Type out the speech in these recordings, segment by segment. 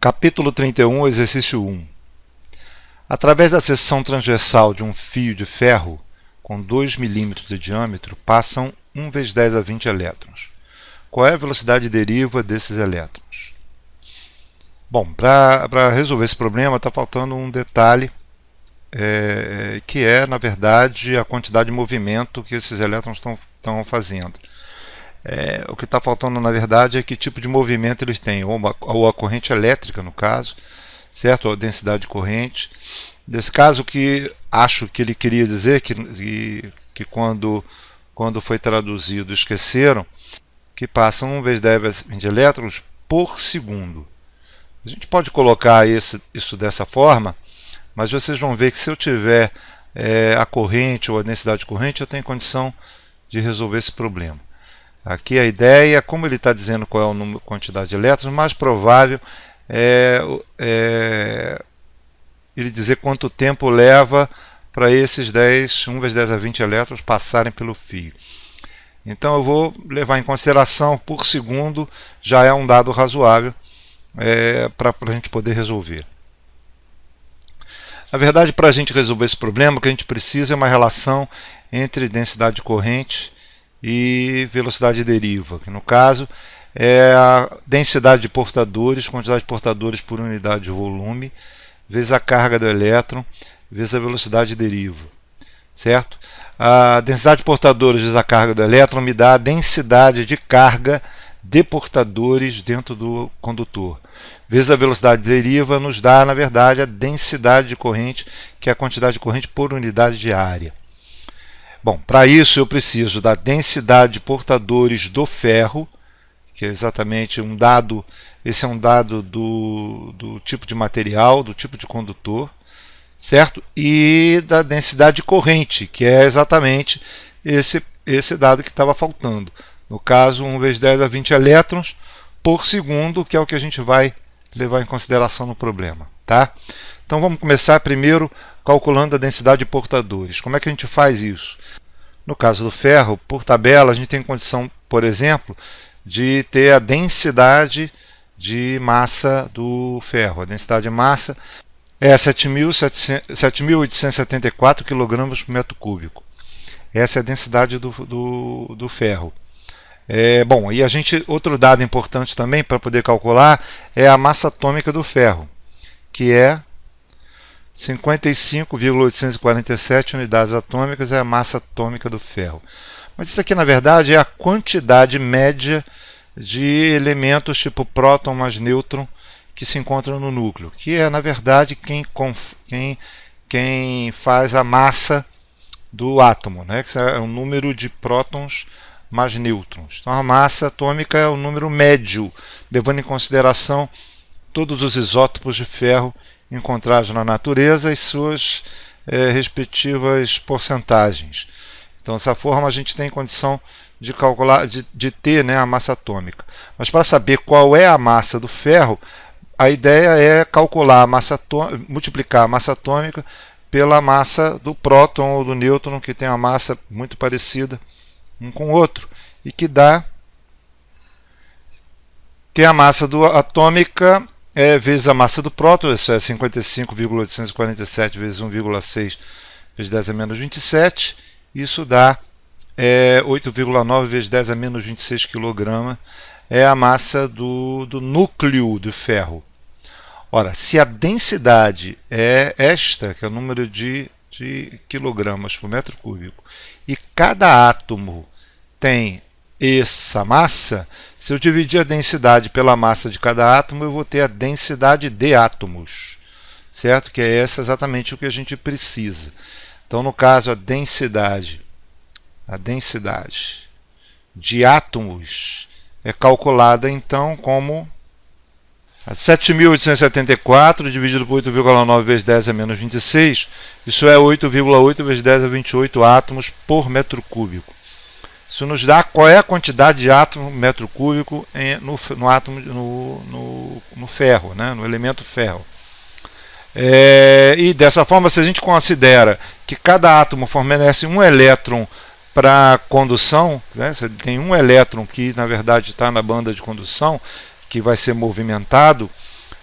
Capítulo 31, exercício 1. Através da seção transversal de um fio de ferro com 2 mm de diâmetro passam 1 vezes 10 a 20 elétrons. Qual é a velocidade deriva desses elétrons? Bom, para resolver esse problema está faltando um detalhe, que é, na verdade, a quantidade de movimento que esses elétrons estão fazendo. O que está faltando, na verdade, é que tipo de movimento eles têm, ou a corrente elétrica, no caso, certo? Ou a densidade de corrente. Nesse caso, que acho que ele queria dizer, que quando foi traduzido, esqueceram, que passam 1 vezes 10 a 20 elétrons por segundo. A gente pode colocar isso dessa forma, mas vocês vão ver que se eu tiver a corrente ou a densidade de corrente, eu tenho condição de resolver esse problema. Aqui a ideia, como ele está dizendo qual é o número, quantidade de elétrons, o mais provável é ele dizer quanto tempo leva para esses 1 vezes 10 a 20 elétrons passarem pelo fio. Então eu vou levar em consideração por segundo, já é um dado razoável para a gente poder resolver. Na verdade, para a gente resolver esse problema, o que a gente precisa é uma relação entre densidade de corrente e velocidade de deriva, que no caso é a densidade de portadores, quantidade de portadores por unidade de volume, vezes a carga do elétron, vezes a velocidade de deriva, certo? A densidade de portadores vezes a carga do elétron me dá a densidade de carga de portadores dentro do condutor, vezes a velocidade de deriva nos dá, na verdade, a densidade de corrente, que é a quantidade de corrente por unidade de área. Bom, para isso eu preciso da densidade de portadores do ferro, que é exatamente um dado, esse é um dado do tipo de material, do tipo de condutor, certo? E da densidade de corrente, que é exatamente esse dado que estava faltando. No caso, 1 vezes 10 a 20 elétrons por segundo, que é o que a gente vai levar em consideração no problema, tá? Então vamos começar primeiro calculando a densidade de portadores. Como é que a gente faz isso? No caso do ferro, por tabela, a gente tem condição, por exemplo, de ter a densidade de massa do ferro. A densidade de massa é 7.874 kg por metro cúbico. Essa é a densidade do ferro. Bom, e outro dado importante também para poder calcular é a massa atômica do ferro, que é 55,847 unidades atômicas é a massa atômica do ferro. Mas isso aqui, na verdade, é a quantidade média de elementos tipo próton mais nêutron que se encontram no núcleo, que é, na verdade, quem faz a massa do átomo, né? Que é o número de prótons mais nêutrons. Então, a massa atômica é o número médio, levando em consideração todos os isótopos de ferro encontrados na natureza e suas respectivas porcentagens. Então, dessa forma, a gente tem condição de calcular, de ter, né, a massa atômica. Mas para saber qual é a massa do ferro, a ideia é calcular a massa multiplicar a massa atômica pela massa do próton ou do nêutron, que tem uma massa muito parecida um com o outro, e que dá que a massa atômica vezes a massa do próton, isso é 55,847 vezes 1,6 vezes 10 a menos 27, isso dá 8,9 vezes 10 a menos 26 kg, é a massa do núcleo do ferro. Ora, se a densidade é esta, que é o número de quilogramas por metro cúbico, e cada átomo tem essa massa, se eu dividir a densidade pela massa de cada átomo, eu vou ter a densidade de átomos, certo? Que é essa exatamente o que a gente precisa. Então, no caso, a densidade de átomos é calculada, então, como 7.874 dividido por 8,9 vezes 10 a menos 26, isso é 8,8 vezes 10 a 28 átomos por metro cúbico. Isso nos dá qual é a quantidade de átomo metro cúbico no ferro, né, no elemento ferro. E dessa forma, se a gente considera que cada átomo fornece um elétron para condução, né, você tem um elétron que na verdade está na banda de condução, que vai ser movimentado,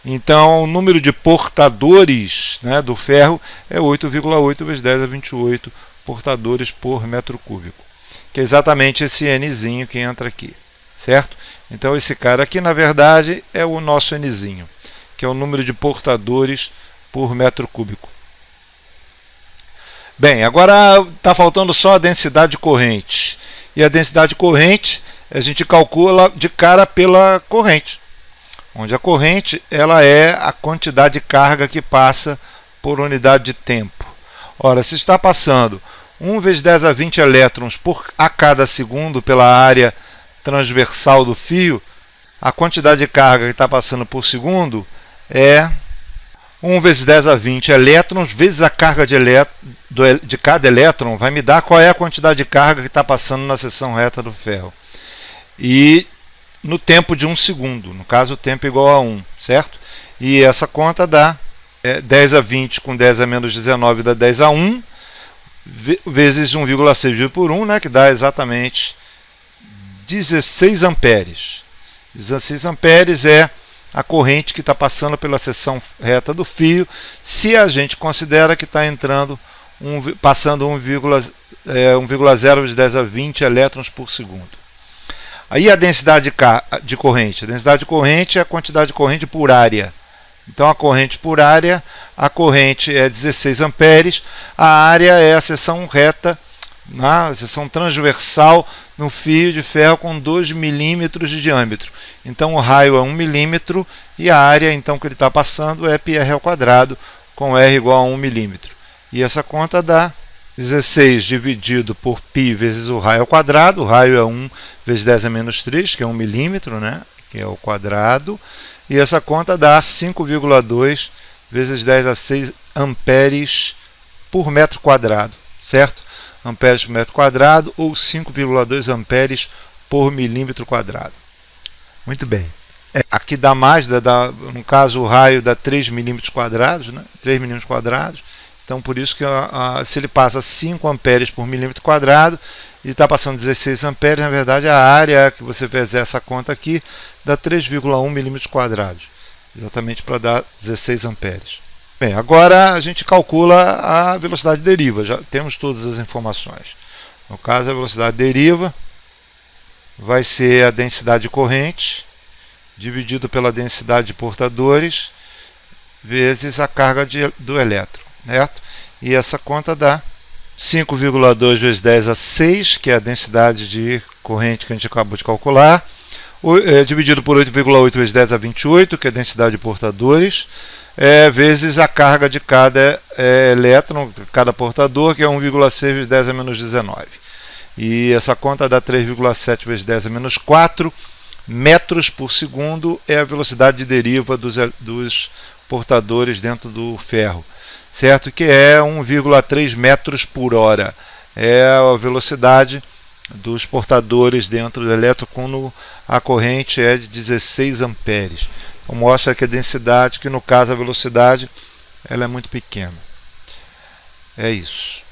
Então, o número de portadores, né, do ferro é 8,8 vezes 10 a 28 portadores por metro cúbico, que é exatamente esse Nzinho que entra aqui, certo? Então, esse cara aqui, na verdade, é o nosso Nzinho, que é o número de portadores por metro cúbico. Bem, agora está faltando só a densidade corrente. E a densidade corrente a gente calcula de cara pela corrente, onde a corrente ela é a quantidade de carga que passa por unidade de tempo. Ora, se está passando 1 vezes 10 a 20 elétrons a cada segundo pela área transversal do fio, a quantidade de carga que está passando por segundo é 1 vezes 10 a 20 elétrons vezes a carga de cada elétron vai me dar qual é a quantidade de carga que está passando na seção reta do ferro. E no tempo de 1 segundo, no caso o tempo é igual a 1, certo? E essa conta dá 10 a 20 com 10 a menos 19 dá 10 a 1, vezes 1,6 por 1, né, que dá exatamente 16 amperes. 16 amperes é a corrente que está passando pela seção reta do fio, se a gente considera que está entrando passando 1,0 vezes 10 a 20 elétrons por segundo. Aí a densidade de corrente. A densidade de corrente é a quantidade de corrente por área. Então a corrente por área, a corrente é 16 amperes, a área é a seção reta, a seção transversal no fio de ferro com 2 milímetros de diâmetro. Então o raio é 1 milímetro e a área então que ele está passando é πr ao quadrado, com r igual a 1 milímetro. E essa conta dá 16 dividido por π vezes o raio ao quadrado. O raio é 1 vezes 10 a menos 3, que é 1 milímetro, né? Que é o quadrado. E essa conta dá 5,2 vezes 10 a 6 amperes por metro quadrado, certo? Amperes por metro quadrado ou 5,2 amperes por milímetro quadrado. Muito bem. Aqui dá mais, no caso o raio dá 3 milímetros quadrados, né? 3 milímetros quadrados. Então por isso que se ele passa 5 amperes por milímetro quadrado e está passando 16 amperes, na verdade a área que você fizer essa conta aqui dá 3,1 milímetros quadrados, exatamente para dar 16 amperes. Bem, agora a gente calcula a velocidade deriva, já temos todas as informações. No caso, a velocidade deriva vai ser a densidade de corrente dividido pela densidade de portadores vezes a carga do elétron, certo? E essa conta dá 5,2 vezes 10 a 6, que é a densidade de corrente que a gente acabou de calcular, dividido por 8,8 vezes 10 a 28, que é a densidade de portadores, vezes a carga de cada elétron, cada portador, que é 1,6 vezes 10 a menos 19. E essa conta dá 3,7 vezes 10 a menos 4 metros por segundo, é a velocidade de deriva dos portadores dentro do ferro, certo? Que é 1,3 metros por hora. É a velocidade dos portadores dentro do elétron quando a corrente é de 16 amperes. Então mostra que a densidade, que no caso a velocidade, ela é muito pequena. É isso.